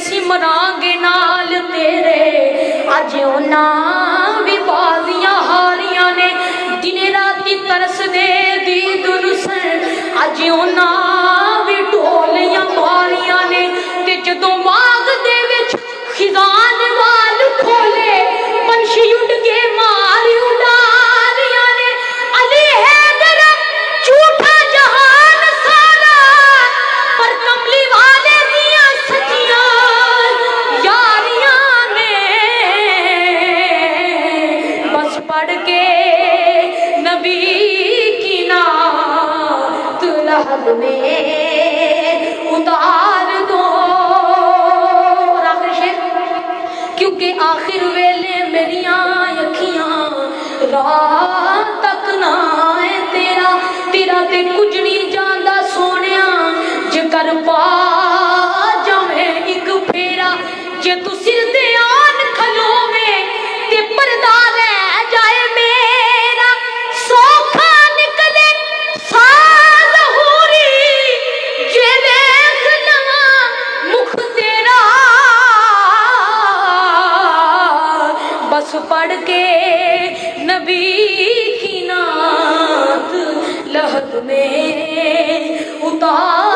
सिमरांगे नाल तेरे अज उन्हां भी बाजियां हारियां ने दिन राती तरस दे दीद रुसन अज उन्हां भी ढोलियां मारियां ने ते जदों बाग दे विच खिजान वाल खोले पंछी उड़ के मार उड़ारियां ने अली हैदर झूठा जहान सारा पर कमली वाले दिया सचियां यारियां ने बस पढ़ के नबी की नात लहद में उतार दो क्योंकि आखिर वेले मेरिया अखियां रात तक ना है तेरा तेरा ते कुछ नहीं जांदा सोनिया जे कर पा जावे एक फेरा जे तू सिर ते आन खलोवे ते पर्दा रह जाए मेरा सौखा निकले साज होरी जे देख लवा मुख तेरा बस पढ़ के नबी की नात लहद में उतार